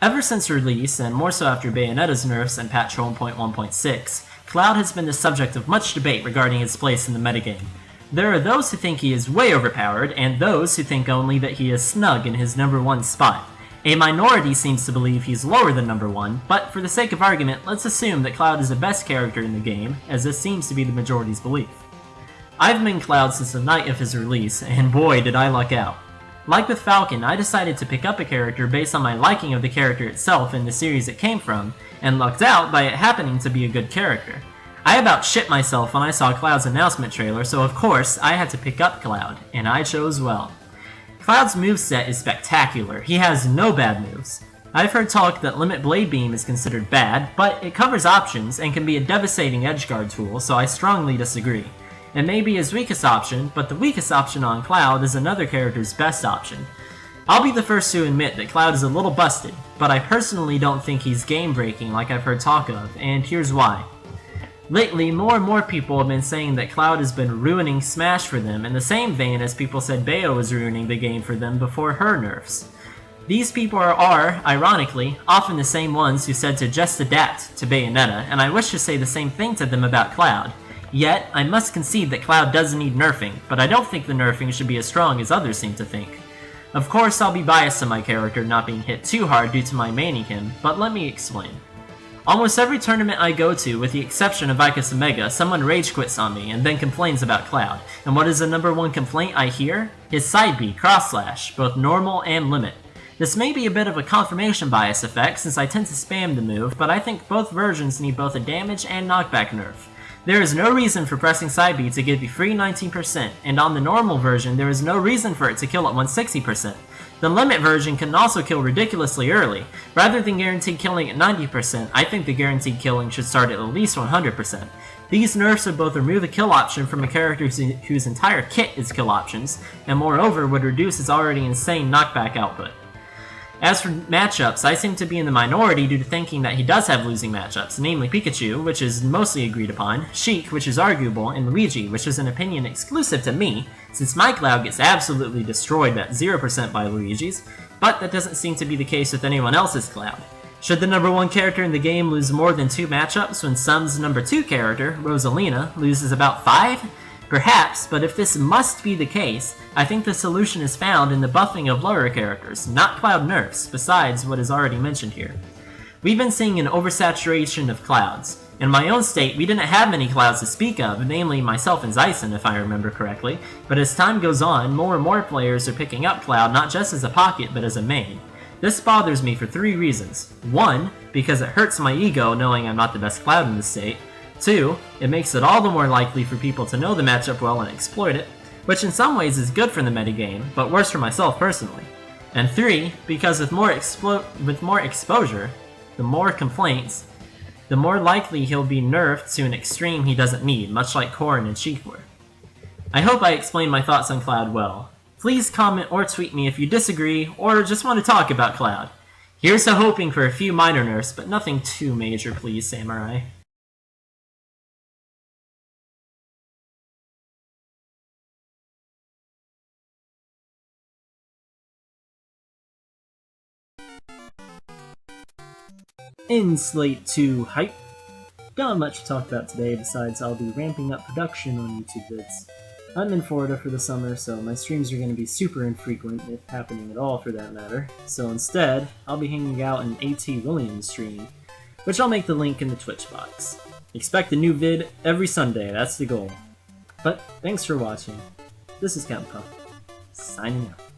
Ever since release, and more so after Bayonetta's nerfs and patch 1.1.6, Cloud has been the subject of much debate regarding his place in the metagame. There are those who think he is way overpowered, and those who think only that he is snug in his number 1 spot. A minority seems to believe he's lower than number 1, but for the sake of argument, let's assume that Cloud is the best character in the game, as this seems to be the majority's belief. I've been Cloud since the night of his release, and boy did I luck out. Like with Falcon, I decided to pick up a character based on my liking of the character itself and the series it came from, and lucked out by it happening to be a good character. I about shit myself when I saw Cloud's announcement trailer, so of course I had to pick up Cloud, and I chose well. Cloud's moveset is spectacular. He has no bad moves. I've heard talk that Limit Blade Beam is considered bad, but it covers options and can be a devastating edgeguard tool, so I strongly disagree. It may be his weakest option, but the weakest option on Cloud is another character's best option. I'll be the first to admit that Cloud is a little busted, but I personally don't think he's game-breaking like I've heard talk of, and here's why. Lately, more and more people have been saying that Cloud has been ruining Smash for them in the same vein as people said Bayo was ruining the game for them before her nerfs. These people are, ironically, often the same ones who said to just adapt to Bayonetta, and I wish to say the same thing to them about Cloud. Yet, I must concede that Cloud does need nerfing, but I don't think the nerfing should be as strong as others seem to think. Of course, I'll be biased to my character not being hit too hard due to my maining him, but let me explain. Almost every tournament I go to, with the exception of Vicus Omega, someone rage quits on me and then complains about Cloud. And what is the number 1 complaint I hear? His side B, cross slash, both normal and limit. This may be a bit of a confirmation bias effect since I tend to spam the move, but I think both versions need both a damage and knockback nerf. There is no reason for pressing side B to give you free 19%, and on the normal version there is no reason for it to kill at 160%. The limit version can also kill ridiculously early. Rather than guaranteed killing at 90%, I think the guaranteed killing should start at least 100%. These nerfs would both remove a kill option from a character whose entire kit is kill options, and moreover would reduce his already insane knockback output. As for matchups, I seem to be in the minority due to thinking that he does have losing matchups, namely Pikachu, which is mostly agreed upon, Sheik, which is arguable, and Luigi, which is an opinion exclusive to me, since my Cloud gets absolutely destroyed at 0% by Luigi's, but that doesn't seem to be the case with anyone else's Cloud. Should the number 1 character in the game lose more than 2 matchups when some's number 2 character, Rosalina, loses about 5? Perhaps, but if this must be the case, I think the solution is found in the buffing of lower characters, not Cloud nerfs, besides what is already mentioned here. We've been seeing an oversaturation of Clouds. In my own state, we didn't have many Clouds to speak of, namely myself and Zyson if I remember correctly, but as time goes on, more and more players are picking up Cloud not just as a pocket but as a main. This bothers me for 3 reasons. 1, because it hurts my ego knowing I'm not the best Cloud in the state. 2, it makes it all the more likely for people to know the matchup well and exploit it, which in some ways is good for the metagame, but worse for myself personally. And 3, because with more exposure, the more complaints, the more likely he'll be nerfed to an extreme he doesn't need, much like Corrin and Sheik were. I hope I explained my thoughts on Cloud well. Please comment or tweet me if you disagree, or just want to talk about Cloud. Here's to hoping for a few minor nerfs, but nothing too major, please, Samurai. In Slate 2 Hype. Not much to talk about today besides I'll be ramping up production on YouTube vids. I'm in Florida for the summer, so my streams are going to be super infrequent, if happening at all for that matter. So instead, I'll be hanging out in A.T. Williams' stream, which I'll make the link in the Twitch box. Expect a new vid every Sunday, that's the goal. But thanks for watching. This is Captain Puff, signing out.